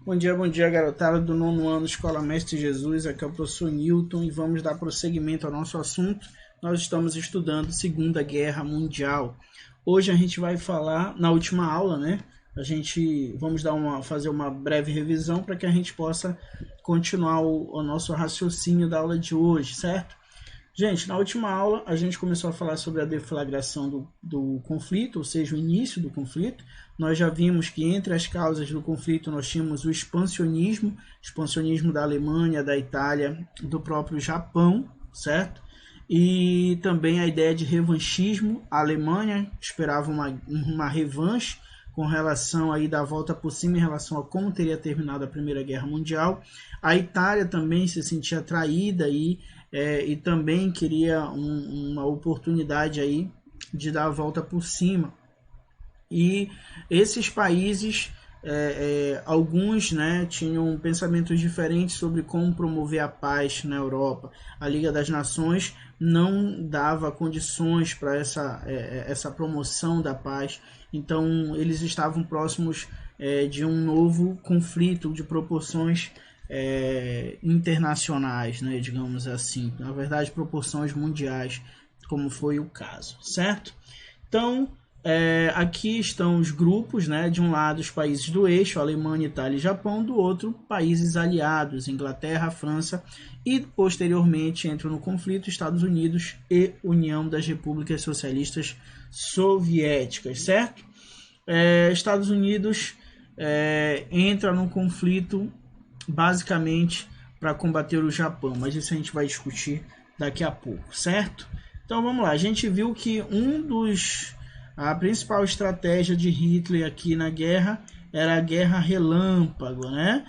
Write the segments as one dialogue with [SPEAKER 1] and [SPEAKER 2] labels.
[SPEAKER 1] Bom dia, garotada do nono ano Escola Mestre Jesus. Aqui é o professor Newton e vamos dar prosseguimento ao nosso assunto. Nós estamos estudando Segunda Guerra Mundial. Hoje a gente vai falar, na última aula, né? Vamos fazer uma breve revisão para que a gente possa continuar o nosso raciocínio da aula de hoje, certo? Gente, na última aula a gente começou a falar sobre a deflagração do conflito, ou seja, o início do conflito. Nós já vimos que entre as causas do conflito nós tínhamos o expansionismo da Alemanha, da Itália, do próprio Japão, certo? E também a ideia de revanchismo. A Alemanha esperava uma revanche com relação aí da volta por cima em relação a como teria terminado a Primeira Guerra Mundial. A Itália também se sentia atraída e também queria uma oportunidade aí de dar a volta por cima. E esses países, alguns, né, tinham pensamentos diferentes sobre como promover a paz na Europa. A Liga das Nações não dava condições para essa promoção da paz, então eles estavam próximos de um novo conflito de proporções internacionais, né, digamos assim, na verdade proporções mundiais, como foi o caso, certo? Então, aqui estão os grupos, né, de um lado os países do eixo, Alemanha, Itália e Japão, do outro países aliados, Inglaterra, França e posteriormente entram no conflito Estados Unidos e União das Repúblicas Socialistas Soviéticas, certo? Estados Unidos entra no conflito basicamente para combater o Japão, mas isso a gente vai discutir daqui a pouco, certo? Então vamos lá, a gente viu que a principal estratégia de Hitler aqui na guerra era a guerra relâmpago, né?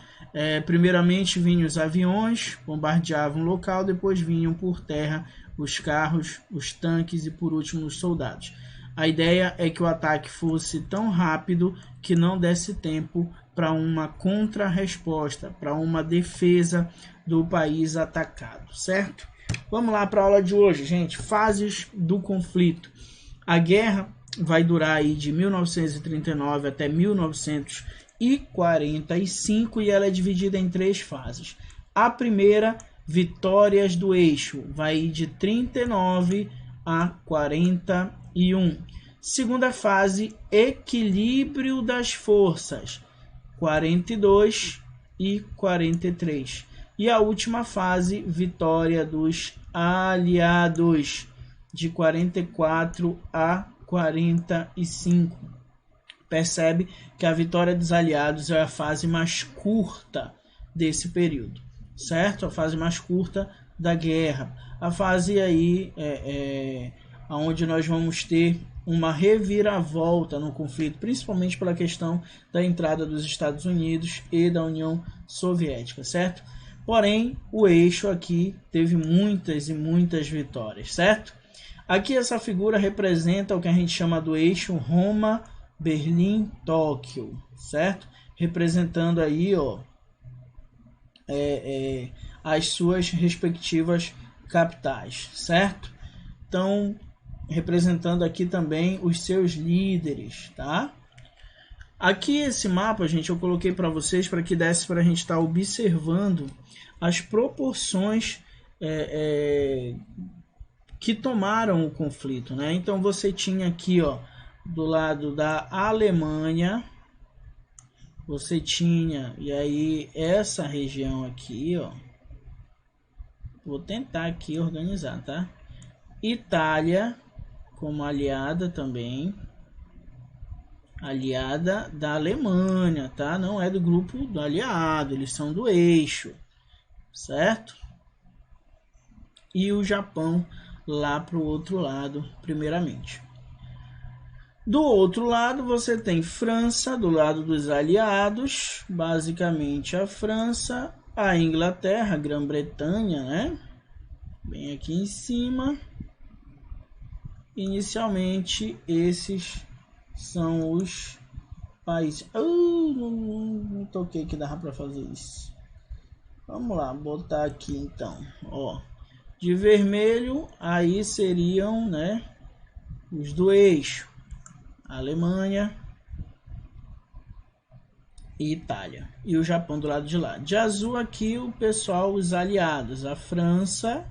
[SPEAKER 1] Primeiramente vinham os aviões, bombardeavam o local, depois vinham por terra os carros, os tanques e por último os soldados. A ideia é que o ataque fosse tão rápido que não desse tempo para uma contra-resposta, para uma defesa do país atacado, certo? Vamos lá para a aula de hoje, gente. Fases do conflito. A guerra vai durar aí de 1939 até 1945 e ela é dividida em 3 fases. A primeira, vitórias do eixo, vai de 39 a 41. Segunda fase, equilíbrio das forças, 42 e 43. E a última fase, vitória dos aliados, de 44 a 45. Percebe que a vitória dos aliados é a fase mais curta desse período, certo? A fase mais curta da guerra. A fase aí onde nós vamos ter uma reviravolta no conflito, principalmente pela questão da entrada dos Estados Unidos e da União Soviética, certo? Porém, o eixo aqui teve muitas e muitas vitórias, certo? Aqui essa figura representa o que a gente chama do eixo Roma, Berlim, Tóquio, certo? Representando aí, as suas respectivas capitais, certo? Então, representando aqui também os seus líderes, tá? Aqui esse mapa, gente, eu coloquei para vocês para que desse para a gente estar observando as proporções que tomaram o conflito, né? Então você tinha aqui, do lado da Alemanha, você tinha, e aí essa região aqui, vou tentar aqui organizar, tá? Itália como aliada também, aliada da Alemanha, tá? Não é do grupo do aliado, eles são do eixo, certo? E o Japão lá para o outro lado, primeiramente. Do outro lado, você tem França, do lado dos aliados, basicamente a França, a Inglaterra, a Grã-Bretanha, né? Bem aqui em cima. Inicialmente, esses são os países. Não toquei que dava para fazer isso. Vamos lá, botar aqui então. De vermelho, aí seriam, né, os do eixo. Alemanha, e Itália. E o Japão do lado de lá. De azul aqui o pessoal, os aliados, a França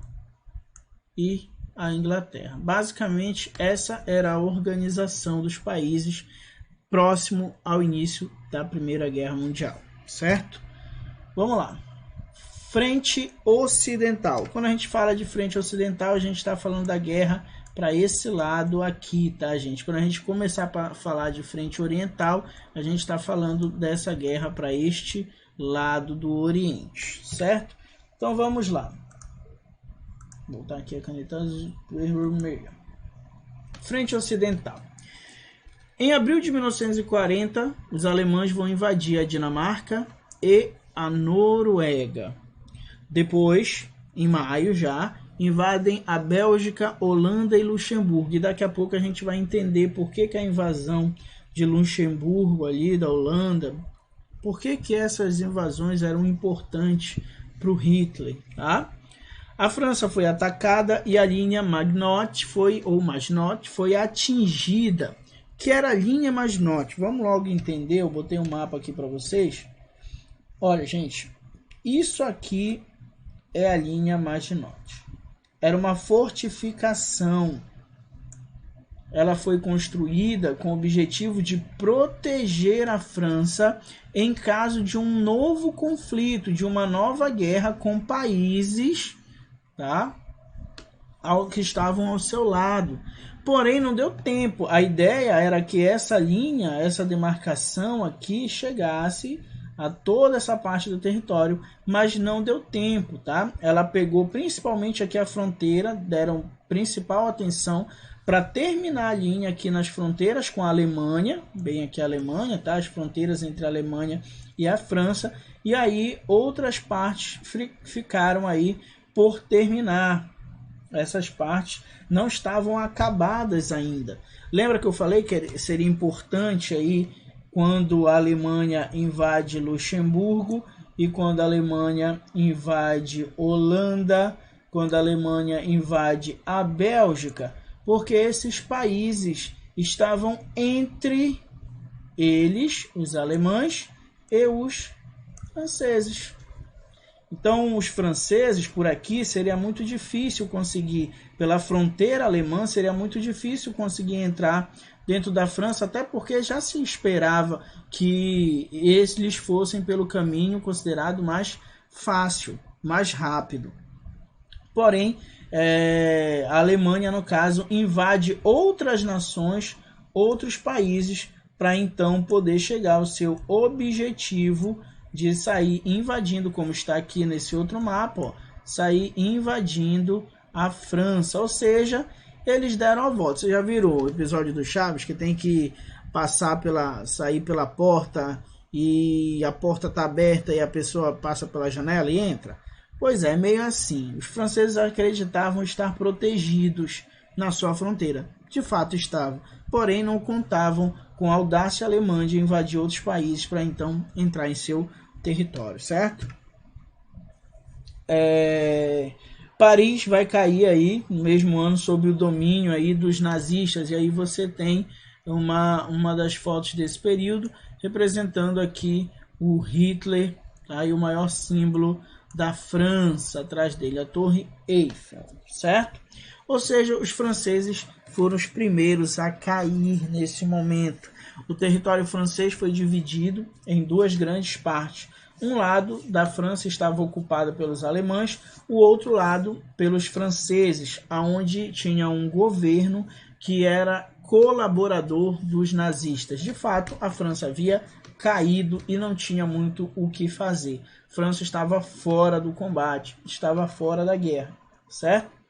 [SPEAKER 1] e a Inglaterra. Basicamente, essa era a organização dos países próximo ao início da Primeira Guerra Mundial, certo? Vamos lá. Frente Ocidental. Quando a gente fala de frente ocidental, a gente está falando da guerra para esse lado aqui, tá, gente? Quando a gente começar a falar de frente oriental, a gente está falando dessa guerra para este lado do Oriente, certo? Então vamos lá. Vou botar aqui a caneta vermelha. Frente Ocidental. Em abril de 1940, os alemães vão invadir a Dinamarca e a Noruega. Depois, em maio já, invadem a Bélgica, Holanda e Luxemburgo. E daqui a pouco a gente vai entender por que a invasão de Luxemburgo ali, da Holanda, por que essas invasões eram importantes para o Hitler, tá? A França foi atacada e a linha Maginot foi atingida. Que era a linha Maginot? Vamos logo entender, eu botei um mapa aqui para vocês. Olha, gente, isso aqui é a linha Maginot. Era uma fortificação. Ela foi construída com o objetivo de proteger a França em caso de um novo conflito, de uma nova guerra com países, tá, que estavam ao seu lado. Porém, não deu tempo. A ideia era que essa linha, essa demarcação aqui, chegasse a toda essa parte do território, mas não deu tempo, tá? Ela pegou principalmente aqui a fronteira, deram principal atenção para terminar a linha aqui nas fronteiras com a Alemanha, bem aqui a Alemanha, tá? As fronteiras entre a Alemanha e a França, e aí outras partes ficaram aí por terminar. Essas partes não estavam acabadas ainda. Lembra que eu falei que seria importante aí quando a Alemanha invade Luxemburgo e quando a Alemanha invade Holanda, quando a Alemanha invade a Bélgica, porque esses países estavam entre eles, os alemães e os franceses. Então, os franceses por aqui seria muito difícil conseguir, pela fronteira alemã, seria muito difícil conseguir entrar dentro da França, até porque já se esperava que eles fossem pelo caminho considerado mais fácil, mais rápido. Porém, a Alemanha, no caso, invade outras nações, outros países, para então poder chegar ao seu objetivo de sair invadindo, como está aqui nesse outro mapa, ó, sair invadindo a França. Ou seja, eles deram a volta. Você já virou o episódio do Chaves, que tem que sair pela porta e a porta está aberta e a pessoa passa pela janela e entra? Pois é, meio assim. Os franceses acreditavam estar protegidos na sua fronteira. De fato estavam, porém não contavam com a audácia alemã de invadir outros países para então entrar em seu território, certo? Paris vai cair aí no mesmo ano sob o domínio aí dos nazistas, e aí você tem uma das fotos desse período representando aqui o Hitler, tá? E o maior símbolo da França atrás dele, a Torre Eiffel, certo? Ou seja, os franceses foram os primeiros a cair nesse momento. O território francês foi dividido em duas grandes partes. Um lado da França estava ocupado pelos alemães, o outro lado pelos franceses, aonde tinha um governo que era colaborador dos nazistas. De fato, a França havia caído e não tinha muito o que fazer. A França estava fora do combate, estava fora da guerra, certo?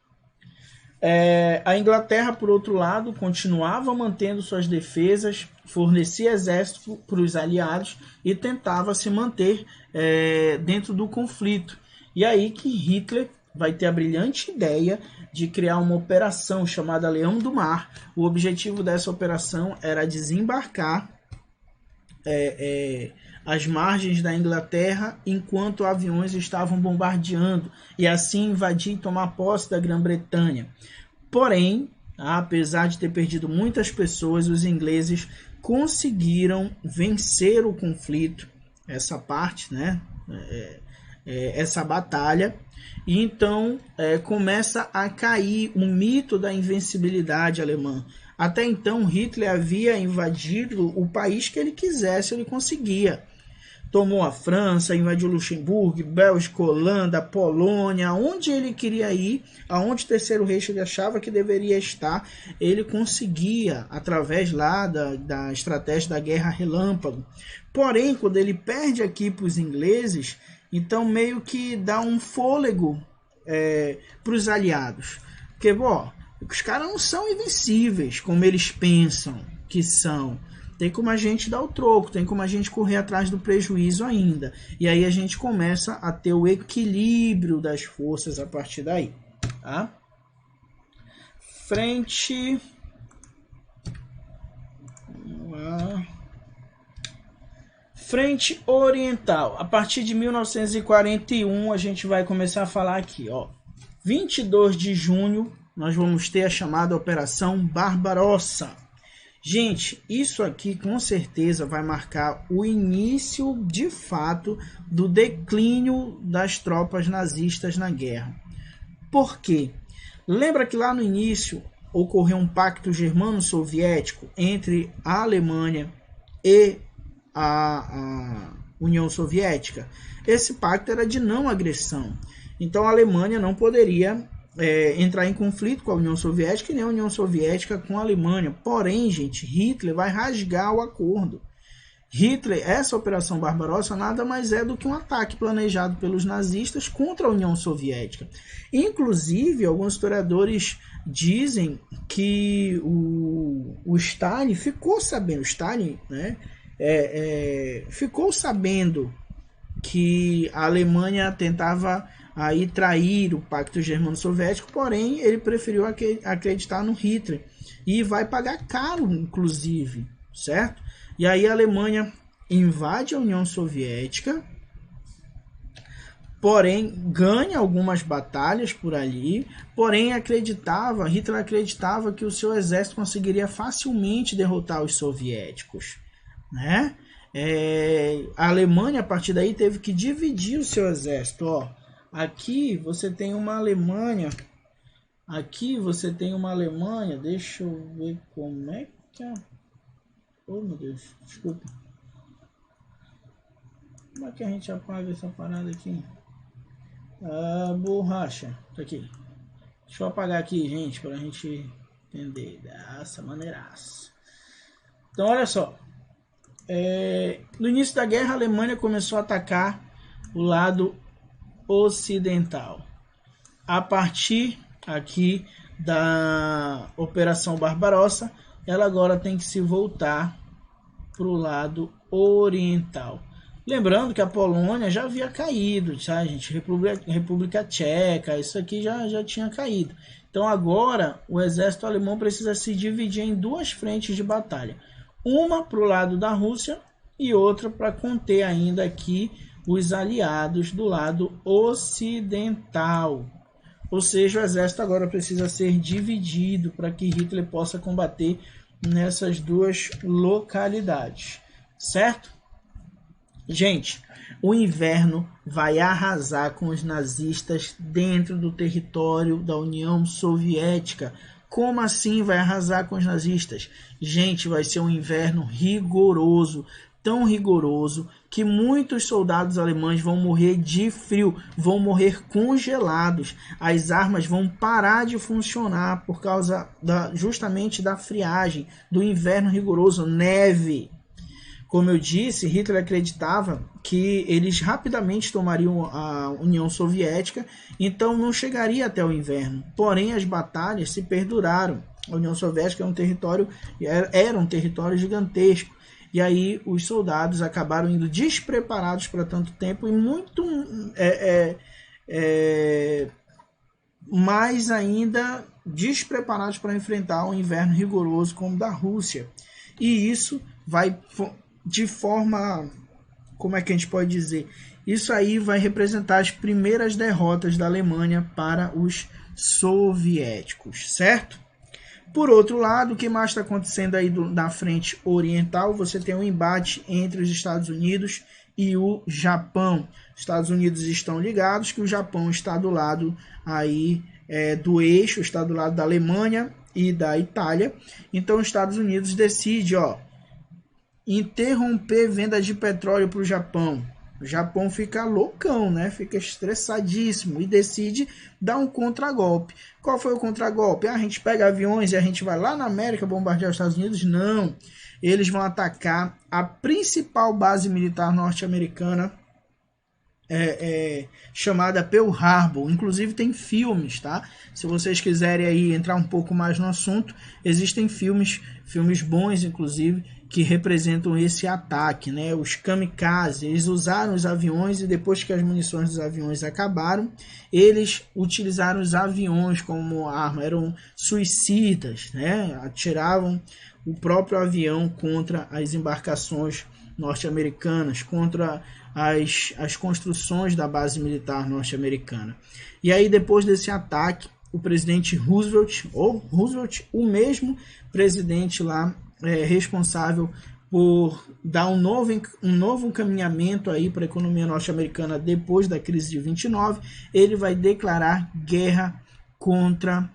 [SPEAKER 1] A Inglaterra, por outro lado, continuava mantendo suas defesas, fornecia exército para os aliados e tentava se manter dentro do conflito. E aí que Hitler vai ter a brilhante ideia de criar uma operação chamada Leão do Mar. O objetivo dessa operação era desembarcar às margens da Inglaterra enquanto aviões estavam bombardeando e assim invadir e tomar posse da Grã-Bretanha. Porém, apesar de ter perdido muitas pessoas, os ingleses conseguiram vencer o conflito essa parte, né? Essa batalha, e então começa a cair o mito da invencibilidade alemã. Até então Hitler havia invadido o país que ele quisesse, ele conseguia. Tomou a França, invadiu Luxemburgo, Bélgica, Holanda, Polônia, onde ele queria ir, aonde o Terceiro Reich ele achava que deveria estar, ele conseguia, através lá da estratégia da Guerra Relâmpago. Porém, quando ele perde aqui para os ingleses, então meio que dá um fôlego para os aliados. Porque, os caras não são invencíveis, como eles pensam que são. Tem como a gente dar o troco, tem como a gente correr atrás do prejuízo ainda. E aí a gente começa a ter o equilíbrio das forças a partir daí. Tá? Frente... Vamos lá. Frente Oriental. A partir de 1941 a gente vai começar a falar aqui. 22 de junho nós vamos ter a chamada Operação Barbarossa. Gente, isso aqui com certeza vai marcar o início, de fato, do declínio das tropas nazistas na guerra. Por quê? Lembra que lá no início ocorreu um pacto germano-soviético entre a Alemanha e a União Soviética? Esse pacto era de não agressão. Então a Alemanha não poderia entrar em conflito com a União Soviética e nem a União Soviética com a Alemanha. Porém, gente, Hitler vai rasgar o acordo. Essa Operação Barbarossa nada mais é do que um ataque planejado pelos nazistas contra a União Soviética. Inclusive, alguns historiadores dizem que o Stalin ficou sabendo, ficou sabendo que a Alemanha tentava aí trair o pacto germano-soviético, porém ele preferiu acreditar no Hitler e vai pagar caro, inclusive, certo? E aí a Alemanha invade a União Soviética, porém ganha algumas batalhas por ali, porém Hitler acreditava que o seu exército conseguiria facilmente derrotar os soviéticos, né? A Alemanha a partir daí teve que dividir o seu exército. Aqui você tem uma Alemanha, deixa eu ver como é que é. Oh meu Deus, desculpa. Como é que a gente apaga essa parada aqui? Borracha, tá aqui. Deixa eu apagar aqui, gente, pra gente entender dessa maneiraça. Então olha só, no início da guerra a Alemanha começou a atacar o lado ocidental. A partir aqui da Operação Barbarossa, ela agora tem que se voltar para o lado oriental. Lembrando que a Polônia já havia caído, tá, gente? República Tcheca, isso aqui já tinha caído. Então agora o exército alemão precisa se dividir em duas frentes de batalha. Uma para o lado da Rússia e outra para conter ainda aqui os aliados do lado ocidental. Ou seja, o exército agora precisa ser dividido para que Hitler possa combater nessas duas localidades, certo? Gente, o inverno vai arrasar com os nazistas dentro do território da União Soviética. Como assim vai arrasar com os nazistas? Gente, vai ser um inverno rigoroso, tão rigoroso que muitos soldados alemães vão morrer de frio, vão morrer congelados. As armas vão parar de funcionar por causa justamente da friagem, do inverno rigoroso, neve. Como eu disse, Hitler acreditava que eles rapidamente tomariam a União Soviética, então não chegaria até o inverno. Porém, as batalhas se perduraram. A União Soviética era um território gigantesco. E aí os soldados acabaram indo despreparados para tanto tempo e muito mais ainda despreparados para enfrentar um inverno rigoroso como o da Rússia. E isso vai de forma, como é que a gente pode dizer? Isso aí vai representar as primeiras derrotas da Alemanha para os soviéticos, certo? Por outro lado, o que mais está acontecendo aí na frente oriental? Você tem um embate entre os Estados Unidos e o Japão. Estados Unidos estão ligados que o Japão está do lado aí do eixo, está do lado da Alemanha e da Itália. Então os Estados Unidos decide, interromper venda de petróleo para o Japão. O Japão fica loucão, né? Fica estressadíssimo e decide dar um contragolpe. Qual foi o contragolpe? A gente pega aviões e a gente vai lá na América bombardear os Estados Unidos? Não. Eles vão atacar a principal base militar norte-americana, chamada Pearl Harbor. Inclusive tem filmes, tá? Se vocês quiserem aí entrar um pouco mais no assunto, existem filmes bons, inclusive, que representam esse ataque, né? Os kamikazes, eles usaram os aviões e depois que as munições dos aviões acabaram, eles utilizaram os aviões como arma, eram suicidas, né? Atiravam o próprio avião contra as embarcações norte-americanas, contra as construções da base militar norte-americana. E aí, depois desse ataque, o presidente Roosevelt, o mesmo presidente lá, responsável por dar um novo encaminhamento aí para a economia norte-americana depois da crise de 29, ele vai declarar guerra contra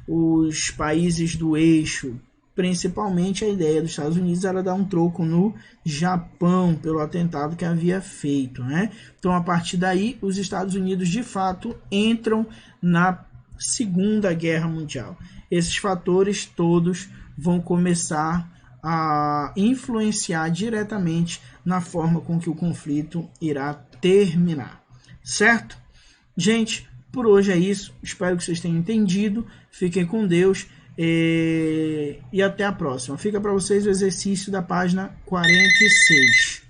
[SPEAKER 1] os países do eixo. Principalmente a ideia dos Estados Unidos era dar um troco no Japão pelo atentado que havia feito, né? Então, a partir daí, os Estados Unidos de fato entram na Segunda Guerra Mundial. Esses fatores todos vão começar a influenciar diretamente na forma com que o conflito irá terminar, certo? Gente, por hoje é isso. Espero que vocês tenham entendido. Fiquem com Deus. E até a próxima. Fica para vocês o exercício da página 46.